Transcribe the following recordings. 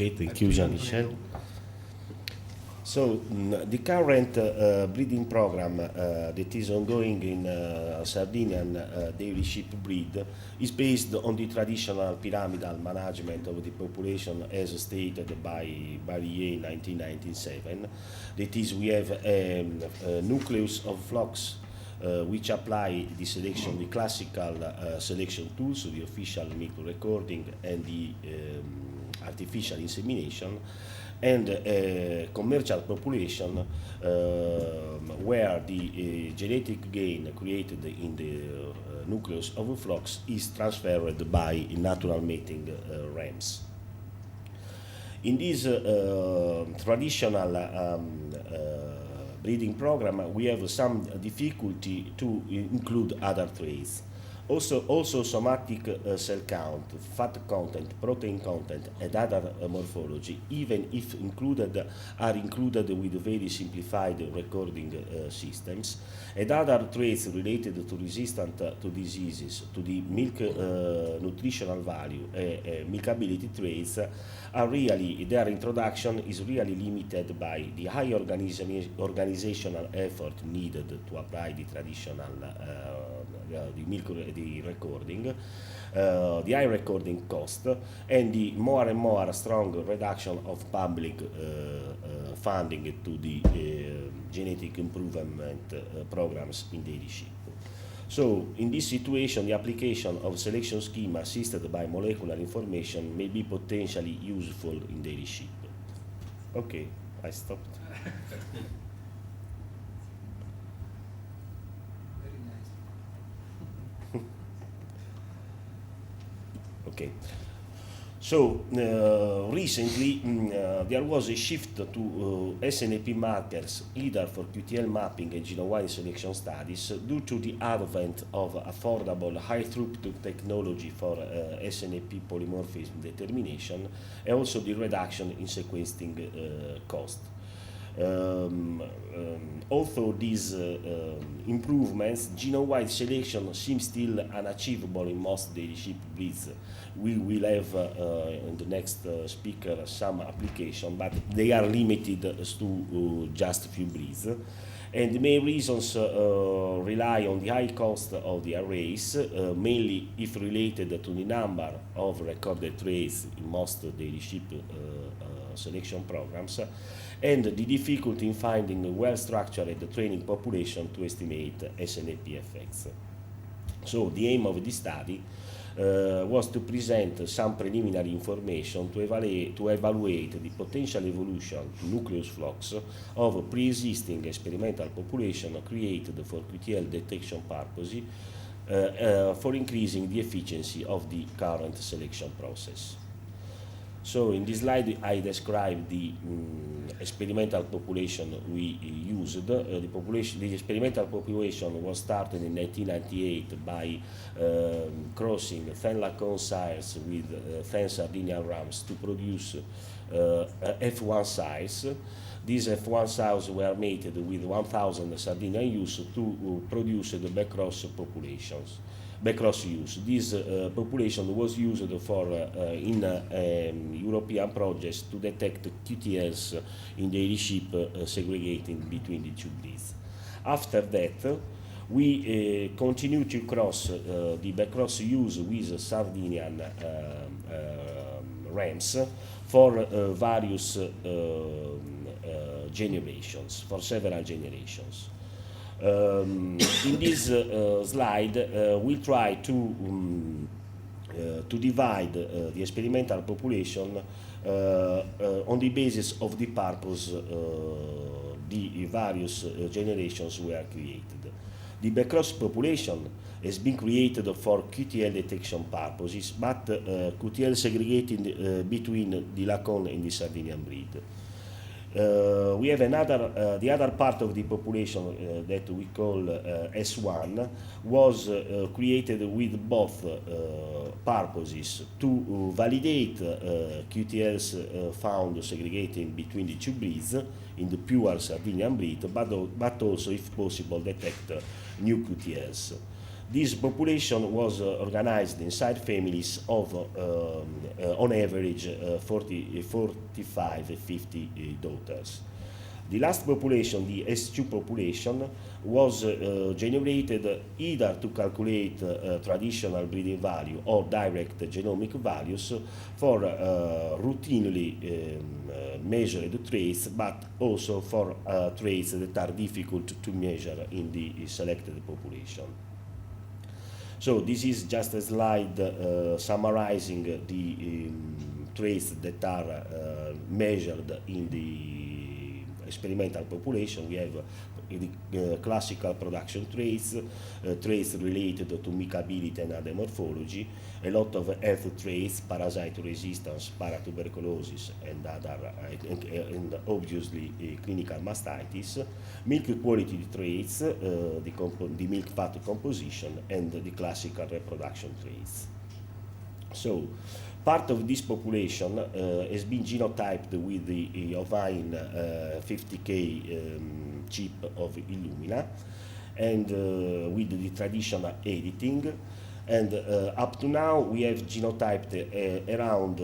Okay, thank you, Jean-Michel. So the current breeding program that is ongoing in Sardinian dairy sheep breed is based on the traditional pyramidal management of the population as stated by Barrier in 1997. That is, we have a nucleus of flocks which apply the selection, the classical selection tools, the official milk recording and the artificial insemination, and a commercial population where the genetic gain created in the nucleus of flocks is transferred by natural mating rams. In this traditional breeding program, we have some difficulty to include other traits. Also somatic cell count, fat content, protein content, and other morphology, even if are included with very simplified recording systems, and other traits related to resistance to diseases, to the milk nutritional value, milkability traits, their introduction is really limited by the high organizational effort needed to apply the traditional the recording, the high recording cost, and the more and more strong reduction of public funding to the genetic improvement programs in dairy sheep. So, in this situation, the application of selection schema assisted by molecular information may be potentially useful in dairy sheep. Okay, I stopped. Okay. So recently there was a shift to SNP markers either for QTL mapping and genome-wide selection studies due to the advent of affordable high-throughput technology for SNP polymorphism determination and also the reduction in sequencing cost. Although these improvements, genome-wide selection seems still unachievable in most dairy sheep breeds. We will have in the next speaker some application, but they are limited to just a few breeds. And the main reasons rely on the high cost of the arrays, mainly if related to the number of recorded traits in most dairy sheep selection programs, and the difficulty in finding a well-structured training population to estimate SNP effects. So the aim of this study was to present some preliminary information to evaluate the potential evolution to nucleus flocks of pre-existing experimental population created for QTL detection purposes for increasing the efficiency of the current selection process. So in this slide I describe the experimental population we used. The experimental population was started in 1998 by crossing Fen-Lacon sires with Fen Sardinian rams to produce F1 sires. These F1 sires were mated with 1,000 Sardinian ewes to produce the backcross populations. Backcross use. This population was used for in European projects to detect QTLs in dairy sheep segregating between the two breeds. After that, we continue to cross the backcross use with Sardinian rams for various generations, for several generations. In this slide, we'll try to divide the experimental population on the basis of the purpose the various generations were created. The backcross population has been created for QTL detection purposes, but QTL segregating between the Lacon and the Sardinian breed. We have the other part of the population that we call S1 was created with both purposes to validate QTLs found segregating between the two breeds in the pure Sardinian breed, but also, if possible, detect new QTLs. This population was organized inside families of, on average, 45, 50 daughters. The last population, the S2 population, was generated either to calculate traditional breeding value or direct genomic values for routinely measured traits, but also for traits that are difficult to measure in the selected population. So this is just a slide summarizing the traits that are measured in the experimental population. We have the classical production traits, traits related to micability and other morphology, a lot of health traits, parasite resistance, paratuberculosis, and other, and obviously clinical mastitis, milk quality traits, the milk fat composition, and the classical reproduction traits. So, part of this population has been genotyped with the ovine 50K chip of Illumina, and with the traditional editing. And up to now, we have genotyped around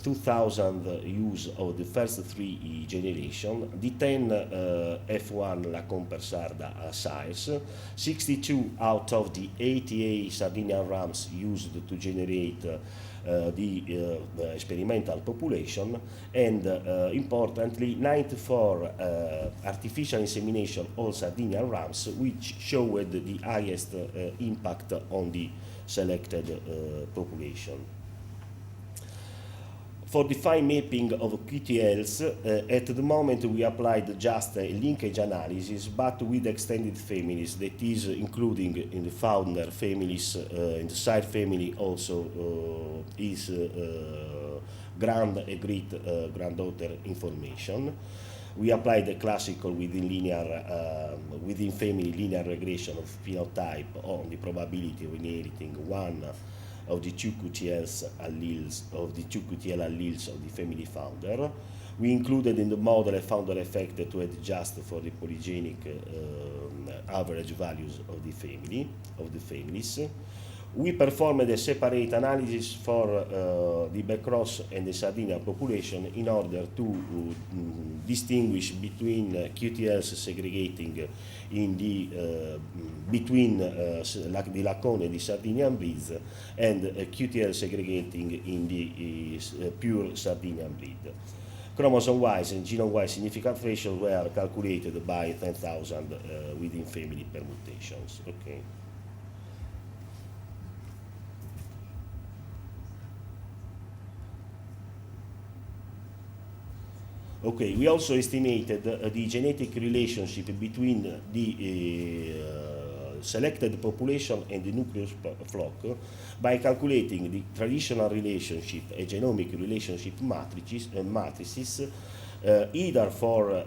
2,000 ewes of the first three generations, the 10 F1 Lacombe Sarda sires, 62 out of the 88 Sardinian rams used to generate the experimental population, and importantly 94 artificial insemination of Sardinian rams, which showed the highest impact on the selected population. For the fine mapping of QTLs, at the moment we applied just a linkage analysis, but with extended families, that is including in the founder families, in the side family also is grand and great granddaughter information. We applied the classical within family linear regression of phenotype on the probability of inheriting one of the two QTL alleles of the family founder. We included in the model a founder effect to adjust for the polygenic average values of the families. We performed a separate analysis for the Becross and the Sardinian population in order to distinguish between QTLs segregating in the between the Lacone and the Sardinian breeds, and QTL segregating in the pure Sardinian breed. Chromosome-wise and genome-wise significant ratios were calculated by 10,000 within family permutations. Okay. Okay, we also estimated the genetic relationship between the selected population and the nucleus flock by calculating the traditional relationship and genomic relationship matrices, either for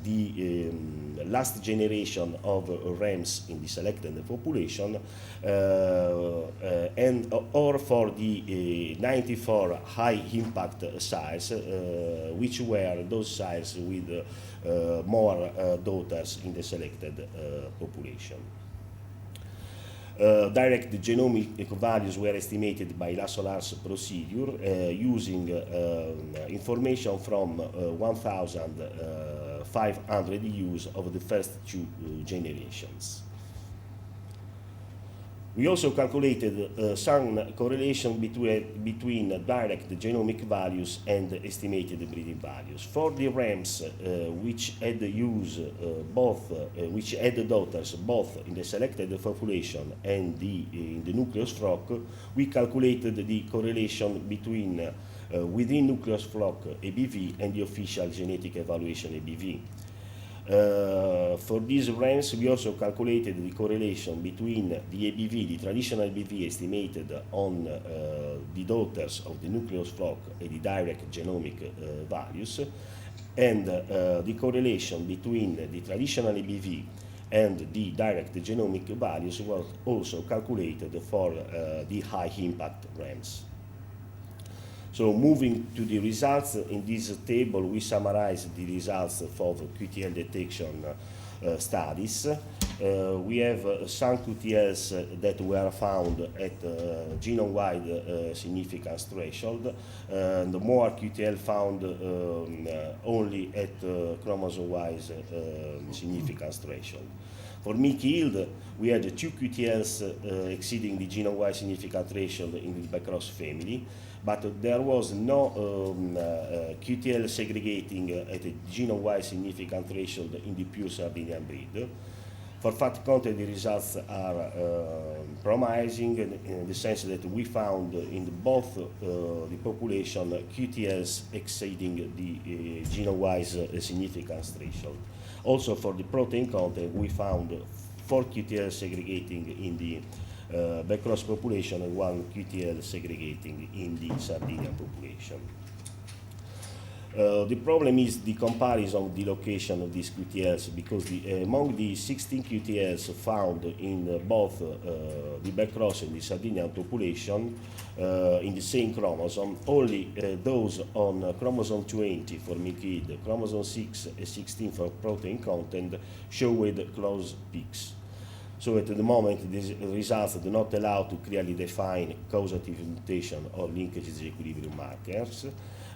the last generation of rams in the selected population, and or for the 94 high impact sires, which were those sires with more daughters in the selected population. Direct genomic values were estimated by Lassolar's procedure using information from 1,500 ewes of the first two generations. We also calculated some correlation between direct genomic values and estimated breeding values. For the rams which had which had daughters both in the selected population and in the nucleus flock, we calculated the correlation between within nucleus flock ABV and the official genetic evaluation ABV. For these rams, we also calculated the correlation between the ABV, the traditional ABV estimated on the daughters of the nucleus flock and the direct genomic values, and the correlation between the traditional ABV and the direct genomic values was also calculated for the high impact rams. So moving to the results, in this table we summarize the results of QTL detection studies. We have some QTLs that were found at genome-wide significance threshold, and more QTL found only at chromosome-wise significance threshold. For Mickey yield, we had 2 QTLs exceeding the genome-wide significant threshold in the Bacross family, but there was no QTL segregating at a genome-wide significant threshold in the pure Sardinian breed. For fat content, the results are promising in the sense that we found in both the population QTLs exceeding the genome-wise significance threshold. Also, for the protein content, we found 4 QTLs segregating in the Bacross population and 1 QTL segregating in the Sardinian population. The problem is the comparison of the location of these QTLs, because among the 16 QTLs found in both the Bacross and the Sardinian population in the same chromosome, only those on chromosome 20 for Mickey, chromosome 6 and 16 for protein content showed close peaks. So at the moment, these results do not allow to clearly define causative mutation or linkages equilibrium markers.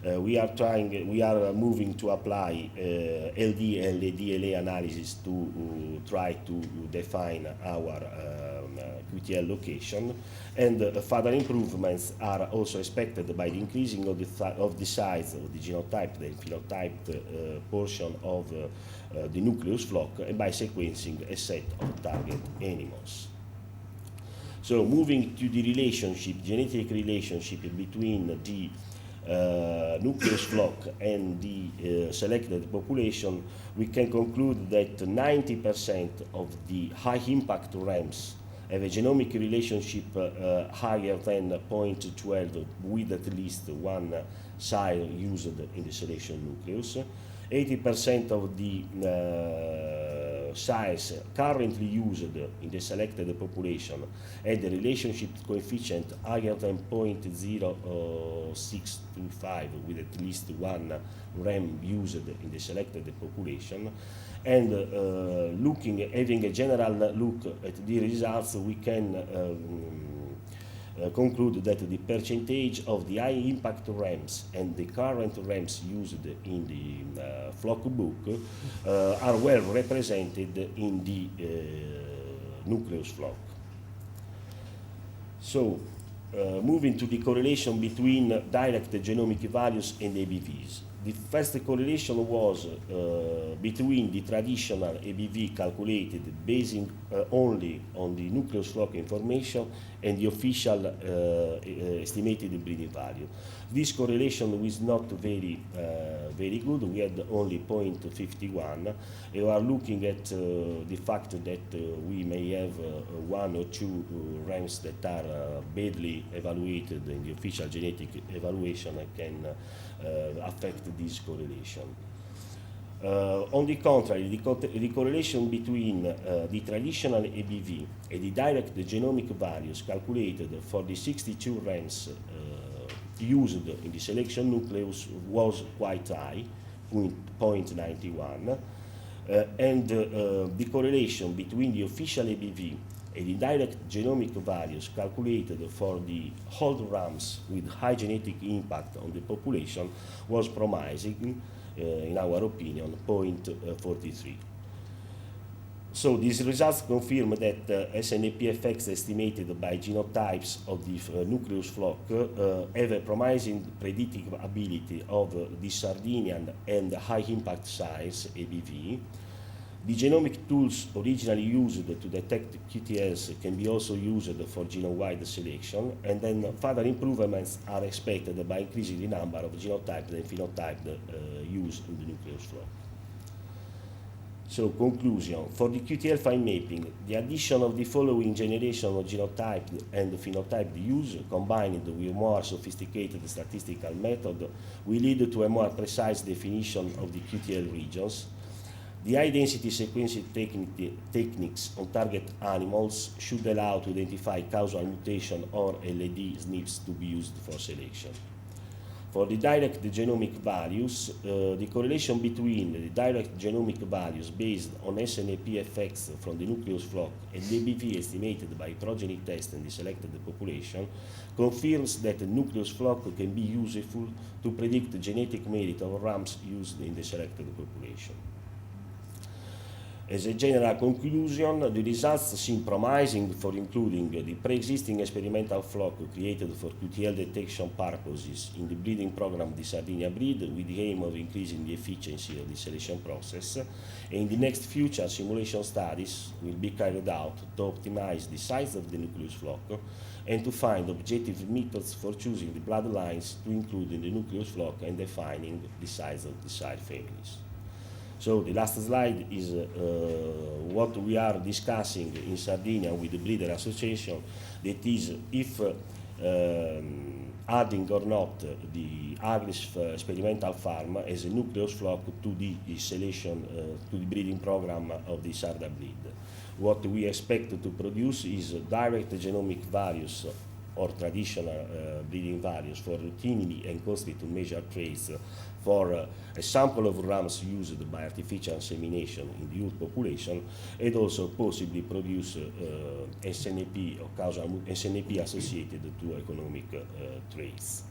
We are moving to apply LD and DLA analysis to try to define our QTL location, and further improvements are also expected by the increasing of the size of the genotyped and phenotyped portion of the nucleus flock, and by sequencing a set of target animals. So moving to the genetic relationship between the nucleus flock and the selected population, we can conclude that 90% of the high impact RAMs have a genomic relationship higher than 0.12 with at least one sire used in the selection nucleus. 80% of the sires currently used in the selected population had a relationship coefficient higher than 0.0625 with at least one RAM used in the selected population. And having a general look at the results, we can conclude that the percentage of the high impact RAMs and the current RAMs used in the flock book are well represented in the nucleus flock. So, moving to the correlation between direct genomic values and ABVs. The first correlation was between the traditional ABV calculated basing only on the nucleus flock information and the official estimated breeding value. This correlation was not very good. We had only 0.51. We are looking at the fact that we may have 1 or 2 RAMs that are badly evaluated in the official genetic evaluation and can affect this correlation. On the contrary, the correlation between the traditional ABV and the direct genomic values calculated for the 62 RAMs used in the selection nucleus was quite high, 0.91, and the correlation between the official ABV and the direct genomic values calculated for the old RAMs with high genetic impact on the population was promising, in our opinion, 0.43. So these results confirm that SNAP effects estimated by genotypes of the nucleus flock have a promising predictive ability of the Sardinian and high impact size ABV. The genomic tools originally used to detect QTLs can be also used for genome-wide selection, and then further improvements are expected by increasing the number of genotyped and phenotyped used in the nucleus flock. So, conclusion. For the QTL fine mapping, the addition of the following generation of genotyped and phenotyped use, combined with a more sophisticated statistical method, will lead to a more precise definition of the QTL regions. The high-density sequencing techniques on target animals should allow to identify causal mutation or LAD SNPs to be used for selection. For the direct genomic values, the correlation between the direct genomic values based on SNP effects from the nucleus flock and the ABV estimated by progeny test in the selected population confirms that the nucleus flock can be useful to predict the genetic merit of rams used in the selected population. As a general conclusion, the results seem promising for including the pre-existing experimental flock created for QTL detection purposes in the breeding program of the Sardinia breed with the aim of increasing the efficiency of the selection process. And in the next future, simulation studies will be carried out to optimize the size of the nucleus flock and to find objective methods for choosing the bloodlines to include in the nucleus flock and defining the size of the sire families. So the last slide is what we are discussing in Sardinia with the Breeder Association, that is if adding or not the Agris experimental farm as a nucleus flock to the selection, to the breeding program of the Sarda breed. What we expect to produce is direct genomic values or traditional breeding values for routinely and constantly measured traits for a sample of rams used by artificial insemination in the youth population, and also possibly produce SNP or causal SNP associated to economic traits.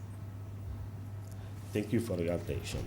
Thank you for your attention.